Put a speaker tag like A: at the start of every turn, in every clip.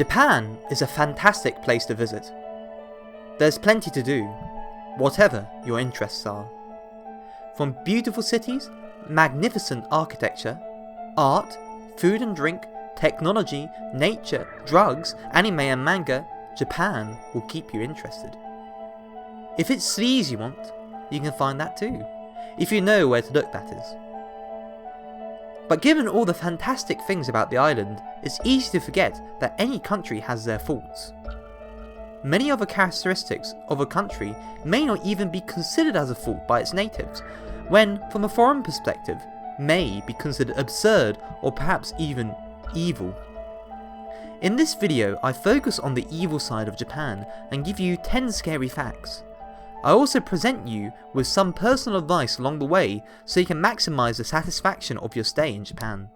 A: Japan is a fantastic place to visit. There's plenty to do, whatever your interests are. From beautiful cities, magnificent architecture, art, food and drink, technology, nature, drugs, anime and manga, Japan will keep you interested. If it's sleaze you want, you can find that too, if you know where to look, that is. But given all the fantastic things about the island, it's easy to forget that any country has their faults. Many other characteristics of a country may not even be considered as a fault by its natives, when, from a foreign perspective, may be considered absurd or perhaps even evil. In this video, I focus on the evil side of Japan and give you 10 scary facts. I also present you with some personal advice along the way so you can maximise the satisfaction of your stay in Japan.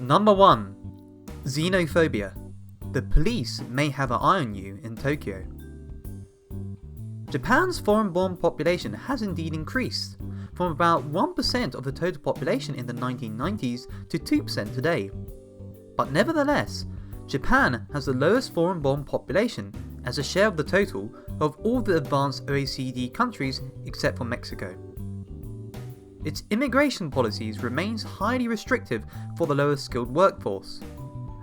A: Number 1. Xenophobia. The police may have an eye on you in Tokyo. Japan's foreign-born population has indeed increased, from about 1% of the total population in the 1990s to 2% today. But nevertheless, Japan has the lowest foreign-born population as a share of the total of all the advanced OECD countries except for Mexico. Its immigration policies remains highly restrictive for the lower skilled workforce.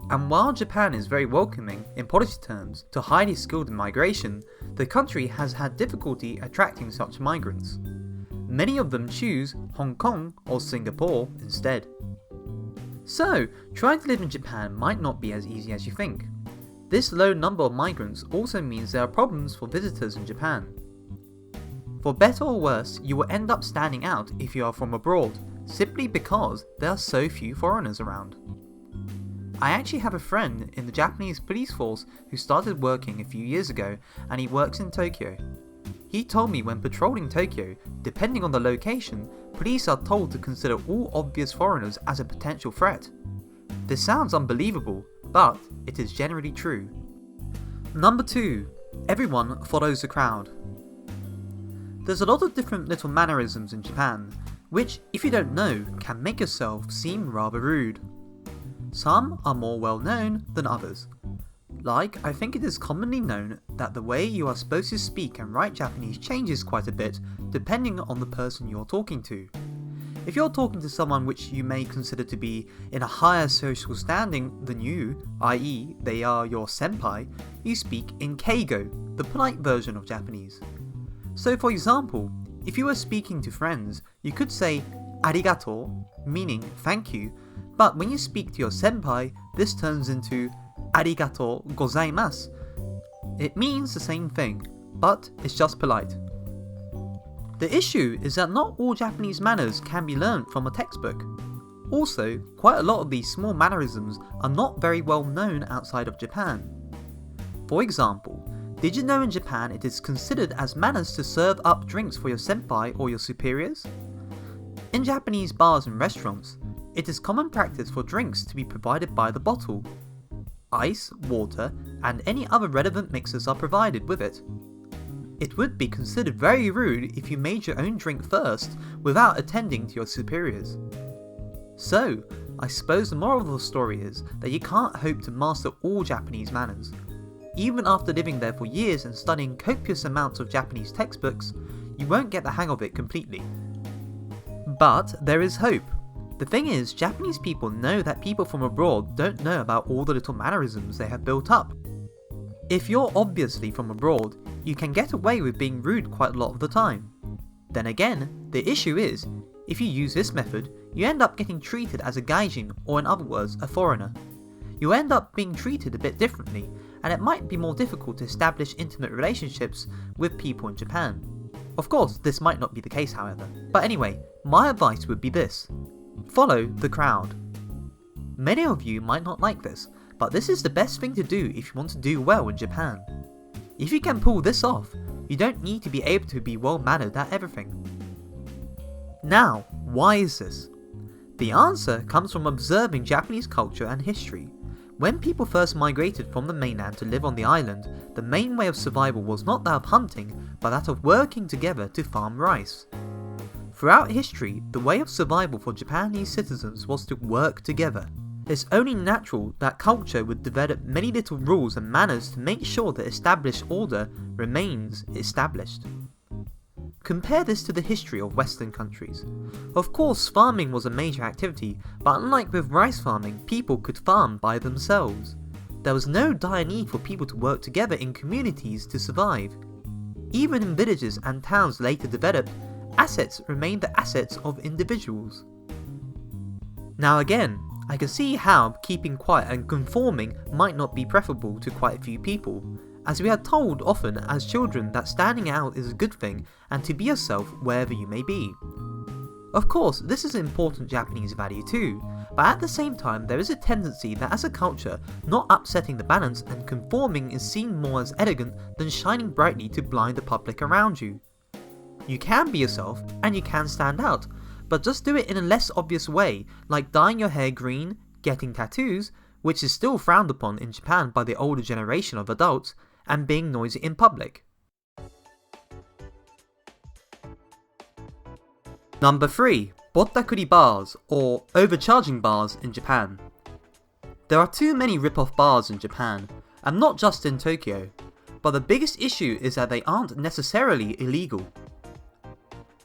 A: And while Japan is very welcoming in policy terms to highly skilled migration, the country has had difficulty attracting such migrants. Many of them choose Hong Kong or Singapore instead. So, trying to live in Japan might not be as easy as you think. This low number of migrants also means there are problems for visitors in Japan. For better or worse, you will end up standing out if you are from abroad, simply because there are so few foreigners around. I actually have a friend in the Japanese police force who started working a few years ago, and he works in Tokyo. He told me when patrolling Tokyo, depending on the location, police are told to consider all obvious foreigners as a potential threat. This sounds unbelievable, but it is generally true. Number 2. Everyone follows the crowd. There's a lot of different little mannerisms in Japan, which, if you don't know, can make yourself seem rather rude. Some are more well known than others. Like, I think it is commonly known that the way you are supposed to speak and write Japanese changes quite a bit depending on the person you're talking to. If you're talking to someone which you may consider to be in a higher social standing than you, i.e. they are your senpai, you speak in keigo, the polite version of Japanese. So for example, if you were speaking to friends, you could say arigato, meaning thank you, but when you speak to your senpai, this turns into arigato gozaimasu. It means the same thing, but it's just polite. The issue is that not all Japanese manners can be learnt from a textbook. Also, quite a lot of these small mannerisms are not very well known outside of Japan. For example, did you know in Japan it is considered as manners to serve up drinks for your senpai or your superiors? In Japanese bars and restaurants, it is common practice for drinks to be provided by the bottle. Ice, water, and any other relevant mixers are provided with it. It would be considered very rude if you made your own drink first without attending to your superiors. So, I suppose the moral of the story is that you can't hope to master all Japanese manners. Even after living there for years and studying copious amounts of Japanese textbooks, you won't get the hang of it completely. But there is hope. The thing is, Japanese people know that people from abroad don't know about all the little mannerisms they have built up. If you're obviously from abroad, you can get away with being rude quite a lot of the time. Then again, the issue is, if you use this method, you end up getting treated as a gaijin, or in other words, a foreigner. You end up being treated a bit differently, and it might be more difficult to establish intimate relationships with people in Japan. Of course, this might not be the case however. But anyway, my advice would be this. Follow the crowd. Many of you might not like this, but this is the best thing to do if you want to do well in Japan. If you can pull this off, you don't need to be able to be well mannered at everything. Now, why is this? The answer comes from observing Japanese culture and history. When people first migrated from the mainland to live on the island, the main way of survival was not that of hunting, but that of working together to farm rice. Throughout history, the way of survival for Japanese citizens was to work together. It's only natural that culture would develop many little rules and manners to make sure that established order remains established. Compare this to the history of Western countries. Of course, farming was a major activity, but unlike with rice farming, people could farm by themselves. There was no dire need for people to work together in communities to survive. Even in villages and towns later developed, assets remained the assets of individuals. Now again, I can see how keeping quiet and conforming might not be preferable to quite a few people, as we are told often as children that standing out is a good thing and to be yourself wherever you may be. Of course, this is an important Japanese value too, but at the same time there is a tendency that as a culture, not upsetting the balance and conforming is seen more as elegant than shining brightly to blind the public around you. You can be yourself and you can stand out, but just do it in a less obvious way, like dyeing your hair green, getting tattoos, which is still frowned upon in Japan by the older generation of adults, and being noisy in public. Number 3. Bottakuri bars, or overcharging bars in Japan. There are too many rip-off bars in Japan, and not just in Tokyo, but the biggest issue is that they aren't necessarily illegal.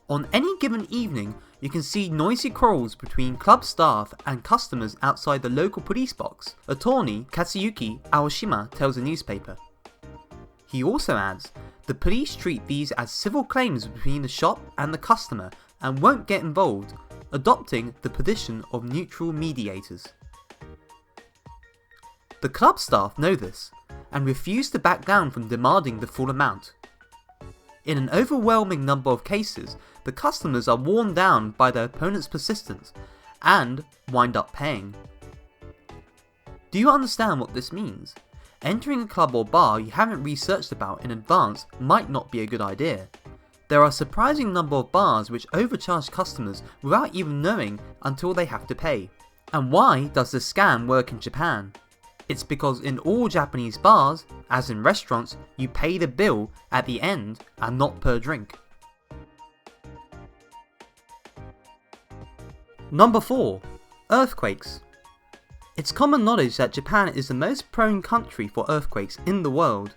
A: On any given evening, you can see noisy quarrels between club staff and customers outside the local police box, attorney Katsuyuki Aoshima tells a newspaper. He also adds, the police treat these as civil claims between the shop and the customer and won't get involved, adopting the position of neutral mediators. The club staff know this, and refuse to back down from demanding the full amount. In an overwhelming number of cases, the customers are worn down by their opponent's persistence, and wind up paying. Do you understand what this means? Entering a club or bar you haven't researched about in advance might not be a good idea. There are a surprising number of bars which overcharge customers without even knowing until they have to pay. And why does this scam work in Japan? It's because in all Japanese bars, as in restaurants, you pay the bill at the end and not per drink. Number 4. Earthquakes. It's common knowledge that Japan is the most prone country for earthquakes in the world.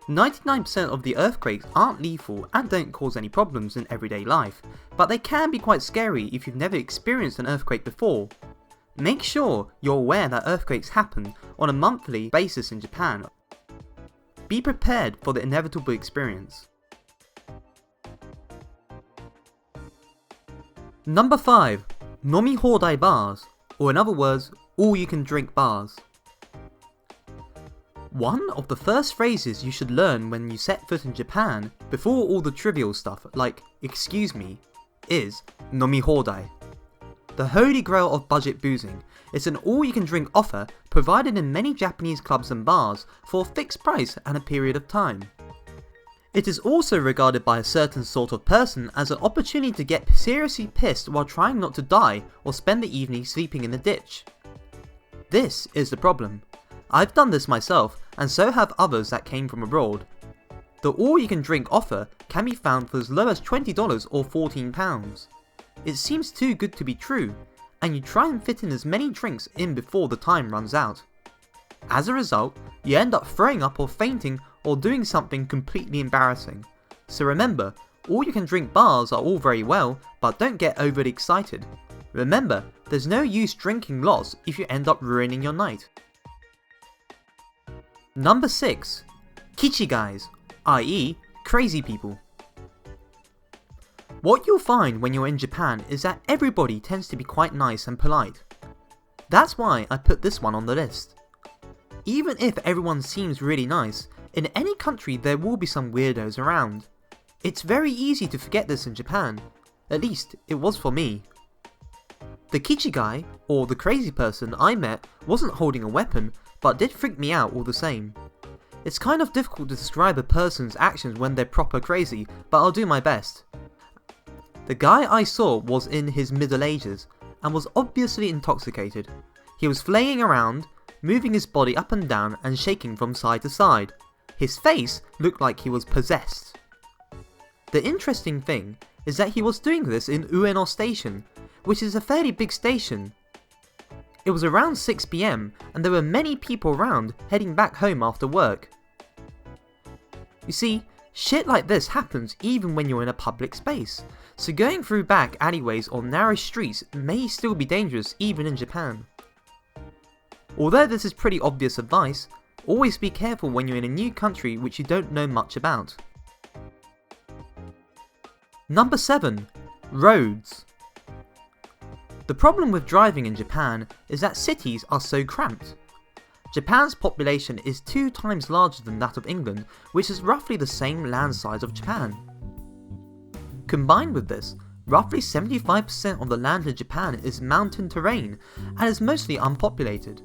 A: 99% of the earthquakes aren't lethal and don't cause any problems in everyday life, but they can be quite scary if you've never experienced an earthquake before. Make sure you're aware that earthquakes happen on a monthly basis in Japan. Be prepared for the inevitable experience. Number 5. Nomi Hodai bars, or in other words, all you can drink bars. One of the first phrases you should learn when you set foot in Japan, before all the trivial stuff like excuse me, is Nomi Hodai. The holy grail of budget boozing. It's an all-you-can-drink offer provided in many Japanese clubs and bars for a fixed price and a period of time. It is also regarded by a certain sort of person as an opportunity to get seriously pissed while trying not to die or spend the evening sleeping in the ditch. This is the problem. I've done this myself, and so have others that came from abroad. The all-you-can-drink offer can be found for as low as $20 or £14. It seems too good to be true, and you try and fit in as many drinks in before the time runs out. As a result, you end up throwing up or fainting or doing something completely embarrassing. So remember, all you can drink bars are all very well, but don't get overly excited. Remember, there's no use drinking lots if you end up ruining your night. Number 6. Kichi guys, i.e. crazy people. What you'll find when you're in Japan is that everybody tends to be quite nice and polite. That's why I put this one on the list. Even if everyone seems really nice, in any country there will be some weirdos around. It's very easy to forget this in Japan, at least it was for me. The kichi guy, or the crazy person I met, wasn't holding a weapon, but did freak me out all the same. It's kind of difficult to describe a person's actions when they're proper crazy, but I'll do my best. The guy I saw was in his middle ages, and was obviously intoxicated. He was flaying around, moving his body up and down and shaking from side to side. His face looked like he was possessed. The interesting thing, is that he was doing this in Ueno Station, which is a fairly big station. It was around 6 PM and there were many people around heading back home after work. You see, shit like this happens even when you're in a public space, so going through back alleyways or narrow streets may still be dangerous even in Japan. Although this is pretty obvious advice, always be careful when you're in a new country which you don't know much about. Number 7. Roads. The problem with driving in Japan is that cities are so cramped. Japan's population is 2 times larger than that of England, which is roughly the same land size of Japan. Combined with this, roughly 75% of the land in Japan is mountain terrain and is mostly unpopulated.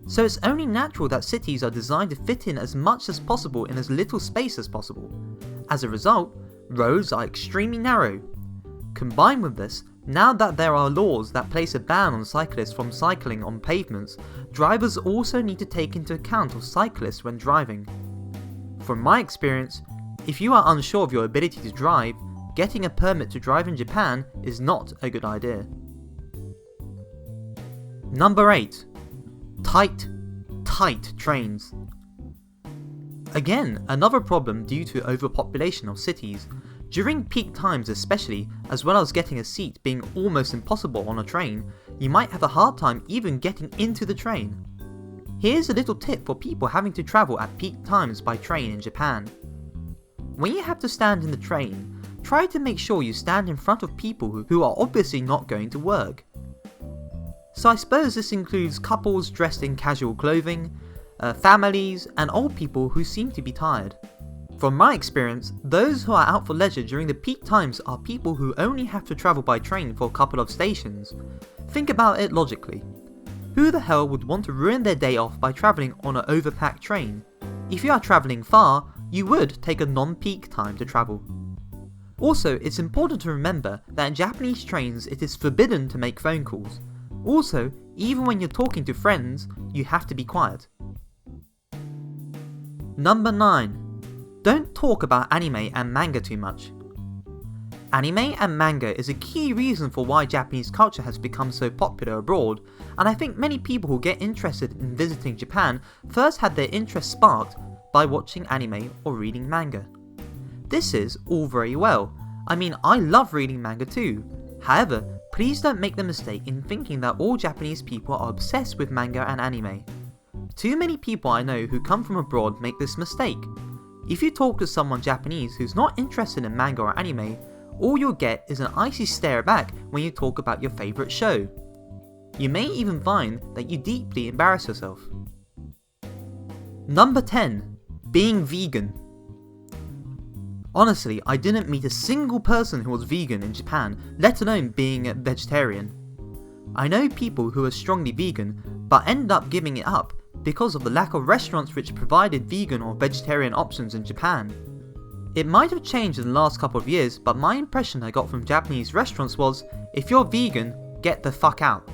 A: So it's only natural that cities are designed to fit in as much as possible in as little space as possible. As a result, roads are extremely narrow. Combined with this, now that there are laws that place a ban on cyclists from cycling on pavements, drivers also need to take into account of cyclists when driving. From my experience, if you are unsure of your ability to drive, getting a permit to drive in Japan is not a good idea. Number 8. Tight trains. Again, another problem due to overpopulation of cities. During peak times especially, as well as getting a seat being almost impossible on a train, you might have a hard time even getting into the train. Here's a little tip for people having to travel at peak times by train in Japan. When you have to stand in the train, try to make sure you stand in front of people who are obviously not going to work. So I suppose this includes couples dressed in casual clothing, families, and old people who seem to be tired. From my experience, those who are out for leisure during the peak times are people who only have to travel by train for a couple of stations. Think about it logically. Who the hell would want to ruin their day off by travelling on an overpacked train? If you are travelling far, you would take a non-peak time to travel. Also, it's important to remember that in Japanese trains it is forbidden to make phone calls. Also, even when you're talking to friends, you have to be quiet. Number 9. Don't talk about anime and manga too much. Anime and manga is a key reason for why Japanese culture has become so popular abroad, and I think many people who get interested in visiting Japan first had their interest sparked by watching anime or reading manga. This is all very well. I mean, I love reading manga too. However, please don't make the mistake in thinking that all Japanese people are obsessed with manga and anime. Too many people I know who come from abroad make this mistake. If you talk to someone Japanese who's not interested in manga or anime, all you'll get is an icy stare back when you talk about your favourite show. You may even find that you deeply embarrass yourself. Number 10. Being vegan. Honestly, I didn't meet a single person who was vegan in Japan, let alone being a vegetarian. I know people who are strongly vegan, but ended up giving it up because of the lack of restaurants which provided vegan or vegetarian options in Japan. It might have changed in the last couple of years, but my impression I got from Japanese restaurants was, if you're vegan, get the fuck out.